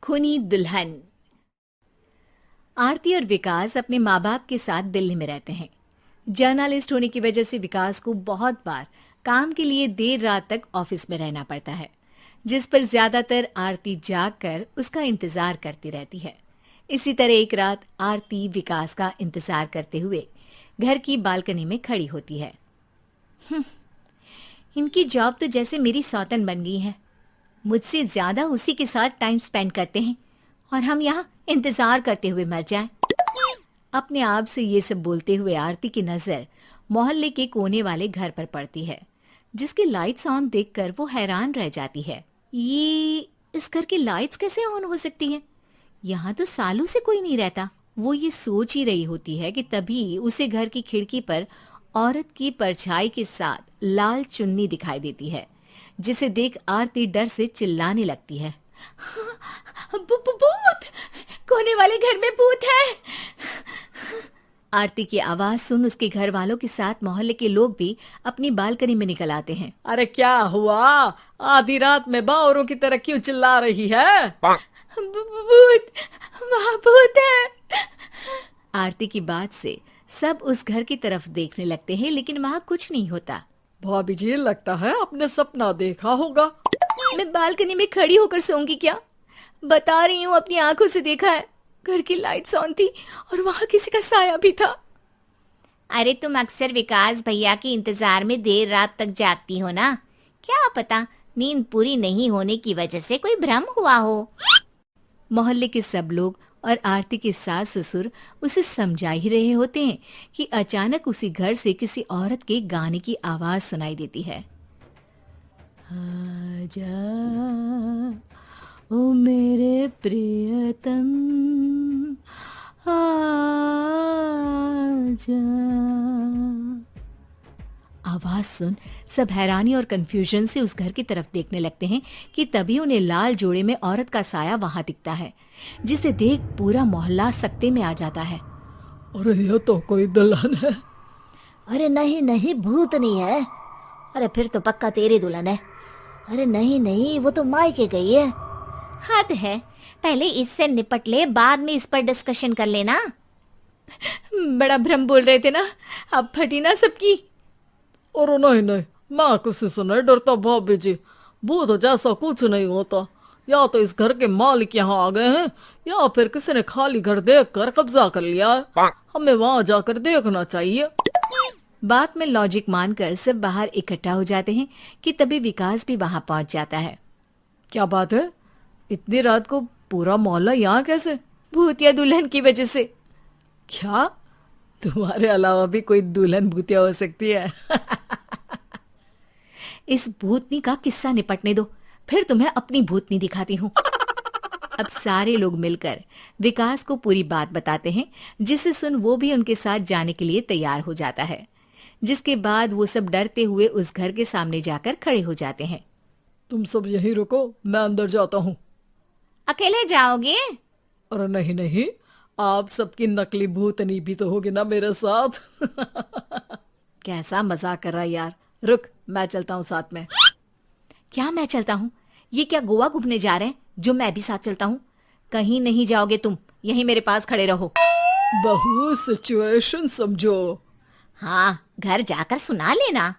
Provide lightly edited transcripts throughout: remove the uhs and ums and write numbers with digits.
खूनी दुल्हन। आरती और विकास अपने माँ बाप के साथ दिल्ली में रहते हैं। जर्नलिस्ट होने की वजह से विकास को बहुत बार काम के लिए देर रात तक ऑफिस में रहना पड़ता है, जिस पर ज्यादातर आरती जाग कर उसका इंतजार करती रहती है। इसी तरह एक रात आरती विकास का इंतजार करते हुए घर की बालकनी में खड़ी होती है। इनकी जॉब तो जैसे मेरी सौतन बन गई है। मुझसे ज्यादा उसी के साथ टाइम स्पेंड करते हैं और हम यहाँ इंतजार करते हुए मर जाएं। अपने आप से ये सब बोलते हुए आरती की नजर मोहल्ले के कोने वाले घर पर पड़ती है, जिसकी लाइट्स ऑन देखकर वो हैरान रह जाती है। ये इस घर की लाइट्स कैसे ऑन हो सकती हैं? यहाँ तो सालों से कोई नहीं रहता। वो ये सोच ही रही होती है कि तभी उसे घर की खिड़की पर औरत की परछाई के साथ लाल चुन्नी दिखाई देती है, जिसे देख आरती डर से चिल्लाने लगती है। भूत! कोने वाले घर में भूत है! आरती की आवाज सुन उसके घर वालों के साथ मोहल्ले के लोग भी अपनी बालकनी में निकल आते हैं। अरे क्या हुआ? आधी रात में बावरों की तरह क्यों चिल्ला रही है? भूत! वहाँ भूत है! आरती की बात से सब उस घर की तरफ देखने लगते हैं, लेकिन वहाँ कुछ नहीं होता। भाभी जी, लगता है आपने सपना देखा होगा। मैं बालकनी में खड़ी होकर सोऊंगी क्या? बता रही हूँ, अपनी आंखों से देखा है। घर की लाइट्स ऑन थी और वहाँ किसी का साया भी था। अरे तुम अक्सर विकास भैया के इंतजार में देर रात तक जागती हो ना? क्या पता नींद पूरी नहीं होने की वजह से कोई भ्रम हुआ हो। मोहल्ले के सब लोग और आरती के सास ससुर उसे समझा ही रहे होते हैं कि अचानक उसी घर से किसी औरत के गाने की आवाज सुनाई देती है। आजा ओ मेरे प्रियतम, आजा। आवाज सुन सब हैरानी और कंफ्यूजन से उस घर की तरफ देखने लगते हैं कि तभी उन्हें लाल जोड़े में औरत का साया वहां दिखता है, जिसे देख पूरा मोहल्ला सकते में आ जाता है। अरे ये तो कोई दुल्हन है। अरे नहीं नहीं, भूत नहीं है। अरे फिर तो पक्का तेरी दुल्हन है। अरे नहीं नहीं, वो तो मायके गई है। हद है, पहले इससे निपट ले, बाद में इस पर डिस्कशन कर लेना। बड़ा भ्रम बोल रहे थे ना, अब फटी ना सबकी। और नहीं नहीं, मैं किसी से नहीं डरता भाभी जी। भूत जैसा कुछ नहीं होता। या तो इस घर के मालिक यहाँ आ गए हैं, या फिर किसी ने खाली घर देख कर कब्जा कर लिया है। हमें वहां जाकर देखना चाहिए। बात में लॉजिक मानकर सब बाहर इकट्ठा हो जाते हैं कि तभी विकास भी वहां पहुंच जाता है। क्या बात है? इतनी रात को पूरा मोहल्ला यहाँ कैसे? भूतिया दुल्हन की वजह से। क्या तुम्हारे अलावा भी कोई दुल्हन भूतिया हो सकती है? इस भूतनी का किस्सा निपटने दो, फिर तुम्हें अपनी भूतनी दिखाती हूँ। अब सारे लोग मिलकर विकास को पूरी बात बताते हैं, जिसे सुन वो भी उनके साथ जाने के लिए तैयार हो जाता है। जिसके बाद वो सब डरते हुए उस घर के सामने जाकर खड़े हो जाते हैं। तुम सब यहीं रुको, मैं अंदर जाता हूँ। अकेले जाओगे? अरे नहीं नहीं, आप सबकी नकली भूतनी भी तो होगी ना मेरे साथ। कैसा मजाक कर रहा है यार। रुक, मैं चलता हूँ साथ में। क्या मैं चलता हूँ? ये क्या गोवा घूमने जा रहे हैं जो मैं भी साथ चलता हूँ? कहीं नहीं जाओगे तुम, यहीं मेरे पास खड़े रहो। बहू, सिचुएशन समझो। हाँ, घर जाकर सुना लेना।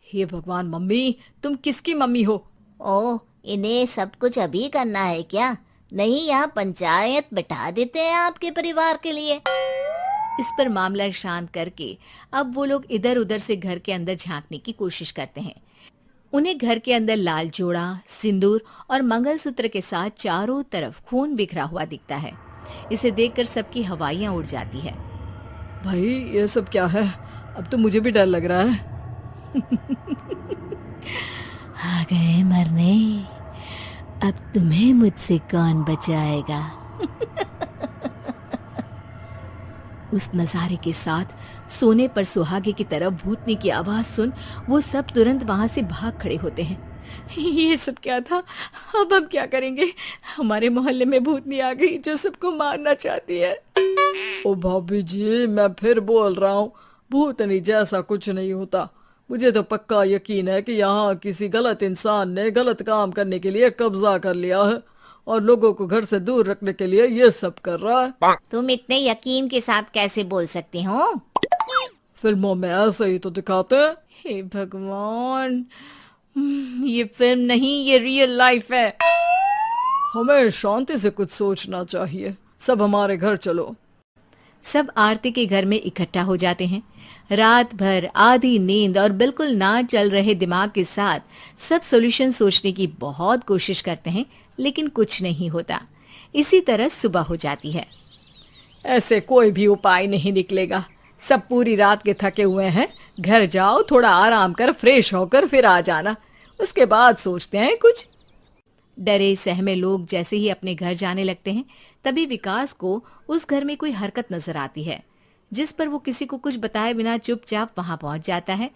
हे भगवान, मम्मी तुम किसकी मम्मी हो? ओ, इन्हें सब कुछ अभी करना है क्या? नहीं, यहाँ पंचायत बिठा देते हैं आपके परिवार के लिए। इस पर मामला शांत करके अब वो लोग इधर उधर से घर के अंदर झांकने की कोशिश करते हैं। उन्हें घर के अंदर लाल जोड़ा, सिंदूर और मंगलसूत्र के साथ चारों तरफ खून बिखरा हुआ दिखता है। इसे देखकर सबकी हवाइयां उड़ जाती है। भाई ये सब क्या है? अब तो मुझे भी डर लग रहा है। आ गए मरने, अब तुम्हें मुझसे कौन बचाएगा? उस नजारे के साथ सोने पर सुहागे की तरफ भूतनी की आवाज सुन वो सब तुरंत वहां से भाग खड़े होते हैं। ये सब क्या था? अब हम क्या करेंगे? हमारे मोहल्ले में भूतनी आ गई जो सबको मारना चाहती है। ओ भाभी जी, मैं फिर बोल रहा हूँ, भूतनी जैसा कुछ नहीं होता। मुझे तो पक्का यकीन है कि यहाँ किसी गलत इंसान ने गलत काम करने के लिए कब्जा कर लिया है और लोगों को घर से दूर रखने के लिए ये सब कर रहा है। तुम इतने यकीन के साथ कैसे बोल सकते हो? फिल्मों में ऐसे ही तो दिखाते हैं। हे भगवान, ये फिल्म नहीं, ये रियल लाइफ है। हमें शांति से कुछ सोचना चाहिए। सब हमारे घर चलो। सब आरती के घर में इकट्ठा हो जाते हैं। रात भर आधी नींद और बिल्कुल ना चल रहे दिमाग के साथ सब सॉल्यूशन सोचने की बहुत कोशिश करते हैं, लेकिन कुछ नहीं होता। इसी तरह सुबह हो जाती है। ऐसे कोई भी उपाय नहीं निकलेगा। सब पूरी रात के थके हुए हैं। घर जाओ, थोड़ा आराम कर, फ्रेश होकर फिर आ जाना। उसके बाद सोचते हैं कुछ। डरे सहमे लोग जैसे ही अपने घर जाने लगते हैं, तभी विकास को उस घर में कोई हरकत नजर आती है, जिस पर वो किसी को कुछ बताए बिना चुपचाप वहां पहुंच जाता है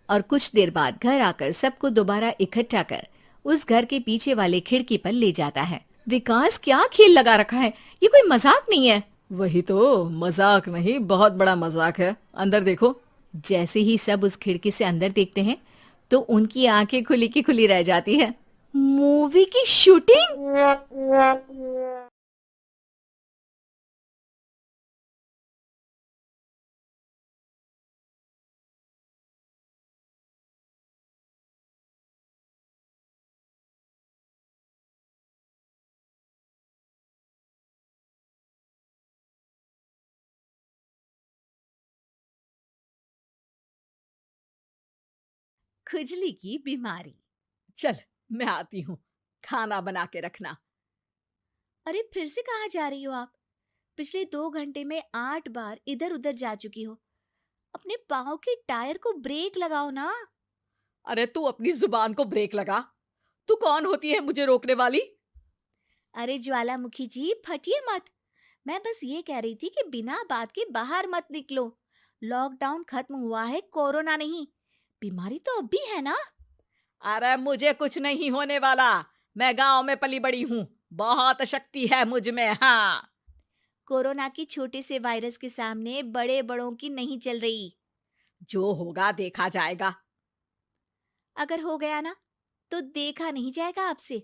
और कुछ देर बाद घर आकर सबको दोबारा इकट्ठा कर उस घर के पीछे वाले खिड़की पर ले जाता है। विकास, क्या खेल लगा रखा है? ये कोई मजाक नहीं है। वही तो, मजाक नहीं, बहुत बड़ा मजाक है। अंदर देखो। जैसे ही सब उस खिड़की से अंदर देखते हैं तो उनकी आंखें खुली की खुली रह जाती है। मूवी की शूटिंग! खुजली की बीमारी। चल, मैं आती हूँ। खाना बना के रखना। अरे, फिर से कहाँ जा रही हो आप? पिछले 2 घंटे में 8 बार इधर उधर जा चुकी हो। अपने पाँव के टायर को ब्रेक लगाओ ना। अरे तू अपनी जुबान को ब्रेक लगा। तू कौन होती है मुझे रोकने वाली? अरे ज्वालामुखी जी, फटिए मत। मैं बस ये कह रही थी कि बिना बात के बाहर मत निकलो। लॉकडाउन खत्म हुआ है, कोरोना नहीं। बीमारी तो अब भी है ना। अरे मुझे कुछ नहीं होने वाला। मैं गांव में पली बड़ी हूँ। बहुत शक्ति है मुझ में। हाँ, कोरोना की छोटे से वायरस के सामने बड़े बड़ों की नहीं चल रही। जो होगा देखा जाएगा। अगर हो गया ना तो देखा नहीं जाएगा आपसे।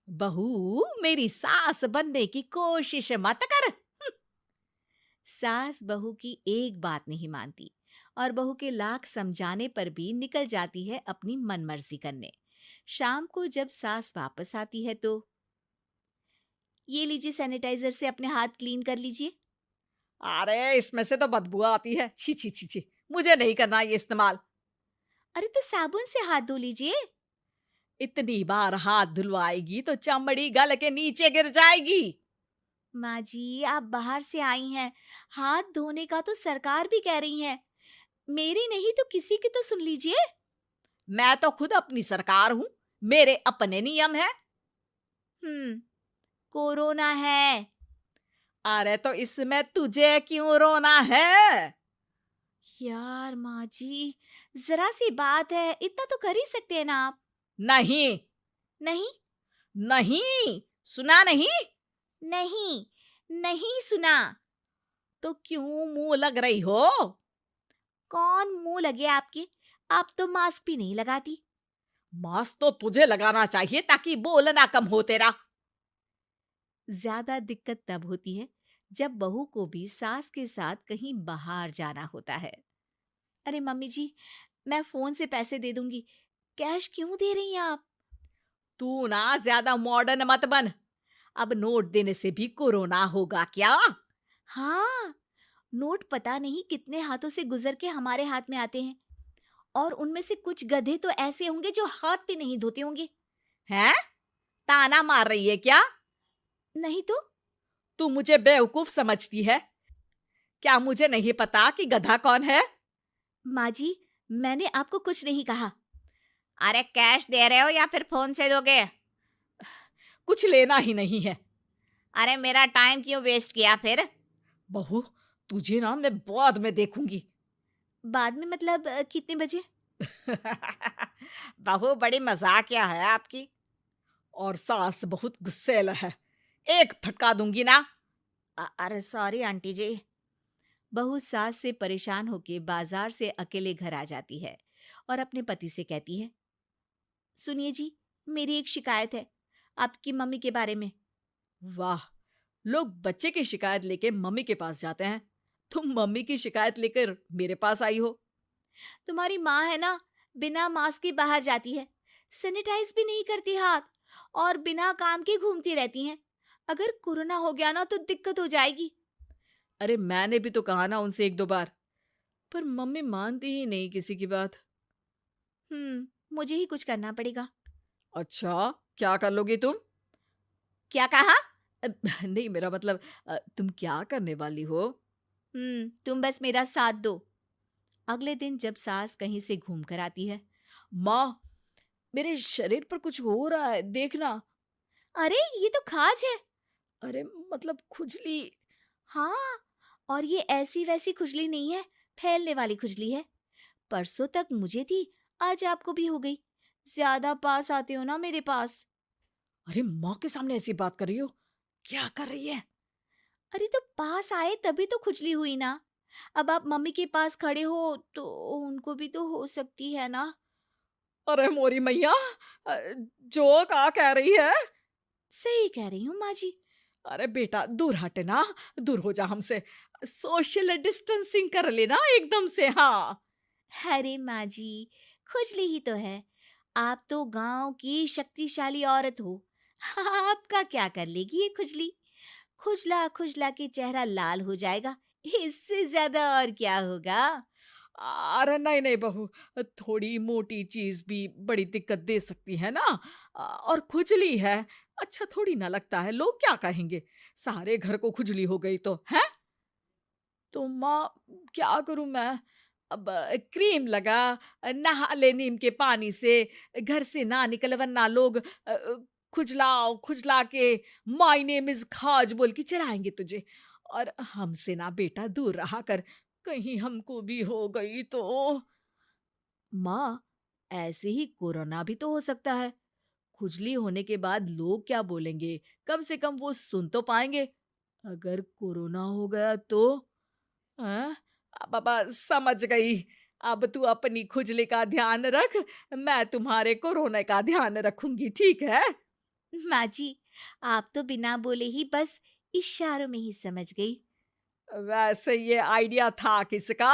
बहू, मेरी सास बनने की कोशिश मत कर। सास बहू की एक बात नहीं मानती और बहू के लाख समझाने पर भी निकल जाती है अपनी मनमर्जी करने। शाम को जब सास वापस आती है तो, ये लीजिए, सैनिटाइजर से अपने हाथ क्लीन कर लीजिए। अरे इसमें से तो बदबू आती है। छी छी छी छी, मुझे नहीं करना ये इस्तेमाल। अरे तो साबुन से हाथ धो लीजिए। इतनी बार हाथ धुलवाएगी तो चमड़ी गल के नीचे गिर जाएगी। माँ जी, आप बाहर से आई हैं, हाथ धोने का तो सरकार भी कह रही है। मेरी नहीं तो किसी की तो सुन लीजिए। मैं तो खुद अपनी सरकार हूँ। मेरे अपने नियम है। कोरोना है। अरे तो इसमें तुझे क्यों रोना है? यार माँ जी, जरा सी बात है, इतना तो कर ही सकते हैं ना आप। नहीं नहीं नहीं, सुना नहीं? नहीं नहीं सुना। तो क्यों मुंह लग रही हो? कौन मुंह लगे आपके? आप तो मास्क भी नहीं लगाती। मास्क तो तुझे लगाना चाहिए ताकि बोलना कम हो तेरा। ज्यादा दिक्कत तब होती है जब बहू को भी सास के साथ कहीं बाहर जाना होता है। अरे मम्मी जी, मैं फोन से पैसे दे दूंगी, कैश क्यों दे रही हैं आप? तू ना ज्यादा मॉडर्न मत बन। अब नोट देने से भी कोरोना होगा क्या? हाँ, नोट पता नहीं कितने हाथों से गुजर के हमारे हाथ में आते हैं, और उनमें से कुछ गधे तो ऐसे होंगे जो हाथ भी नहीं धोते होंगे। हैं? ताना मार रही है क्या? नहीं तो। तू मुझे बेवकूफ समझती है क्या? मुझे नहीं पता कि गधा कौन है? माँ जी, मैंने आपको कुछ नहीं कहा। अरे कैश दे रहे हो या फिर फोन से दोगे? कुछ लेना ही नहीं है। अरे मेरा टाइम क्यों वेस्ट किया फिर? बहू, तुझे ना मैं बाद में देखूंगी। बाद में मतलब कितने बजे? बहू बड़ी मजाकिया है आपकी। और सास बहुत गुस्सेल है। एक फटका दूंगी ना। अरे सॉरी आंटी जी। बहू सास से परेशान होके बाजार से अकेले घर आ जाती है और अपने पति से कहती है, सुनिए जी, मेरी एक शिकायत है। आपकी मम्मी के बारे में। वाह, लोग बच्चे की शिकायत लेके मम्मी के पास जाते हैं, तुम मम्मी की शिकायत लेकर मेरे पास आई हो। तुम्हारी माँ है ना, बिना मास्क के बाहर जाती है, सैनिटाइज भी नहीं करती हाथ, और बिना काम के घूमती रहती हैं। अगर कोरोना हो गया ना तो दिक्कत हो जाएगी। अरे मैंने भी तो कहा ना उनसे एक दो बार, पर मम्मी मानती ही नहीं किसी की बात। मुझे ही कुछ करना पड़ेगा। अच्छा, क्या कर लोगी तुम? क्या कहा? नहीं, मेरा मतलब तुम क्या करने वाली हो? तुम बस मेरा साथ दो। अगले दिन जब सास कहीं से घूम कर आती है। माँ, मेरे शरीर पर कुछ हो रहा है, देखना। अरे ये तो खाज है। अरे मतलब खुजली। हाँ, और ये ऐसी वैसी खुजली नहीं है, फैलने वाली खुजली है। परसों तक मुझे थी, आज आपको भी हो गई। ज्यादा पास आते हो ना मेरे पास। अरे माँ के सामने ऐसी बात कर रही हो? क्या कर रही है? अरे तो पास आए तभी तो खुजली हुई ना। अब आप मम्मी के पास खड़े हो तो उनको भी तो हो सकती है ना। अरे मोरी मैया, जो का कह रही है? सही कह रही हूँ माँ जी। अरे बेटा, दूर हटे ना, दूर हो जा हमसे। सोशल डिस्टेंसिंग कर लेना एकदम से। हाँ, अरे माँ जी, खुजली ही तो है। आप तो गांव की शक्तिशाली औरत हो। आपका क्या कर लेगी ये खुजली? खुजला खुजला के चेहरा लाल हो जाएगा, इससे ज्यादा और क्या होगा? अरे नहीं नहीं बहू, थोड़ी मोटी चीज भी बड़ी दिक्कत दे सकती है ना। और खुजली है, अच्छा थोड़ी ना लगता है, लोग क्या कहेंगे? सारे घर को खुजली हो गई तो है। तो माँ, क्या करूं मैं? अब क्रीम लगा, नहा ले नीम के पानी से, घर से ना निकल वरना लोग खुजलाओ खुजला के माय नेम इज खाज बोल के चढ़ाएंगे तुझे। और हमसे ना बेटा दूर रहा कर, कहीं हमको भी हो गई तो। माँ, ऐसे ही कोरोना भी तो हो सकता है। खुजली होने के बाद लोग क्या बोलेंगे, कम से कम वो सुन तो पाएंगे। अगर कोरोना हो गया तो? हाँ, बाबा समझ गई। अब तू अपनी खुजली का ध्यान रख, मैं तुम्हारे कोरोना का ध्यान रखूंगी, ठीक है? माँ जी, आप तो बिना बोले ही बस इशारों में ही समझ गई। वैसे ये आइडिया था किसका?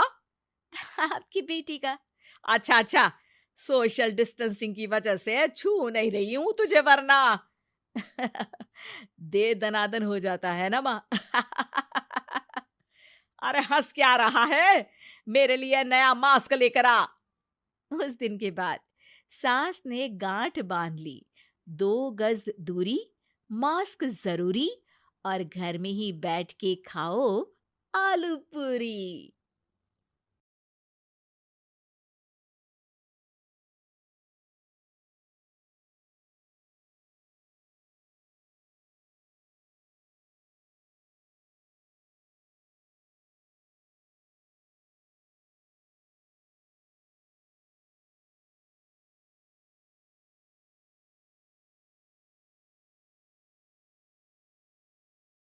आपकी बेटी का। अच्छा अच्छा, सोशल डिस्टेंसिंग की वजह से छू नहीं रही हूं तुझे वरना। दे दनादन हो जाता है ना माँ। अरे हंस क्या रहा है? मेरे लिए नया मास्क लेकर आ। उस दिन के बाद सास ने गांठ बांध ली। 2 गज दूरी, मास्क जरूरी, और घर में ही बैठ के खाओ आलू पूरी।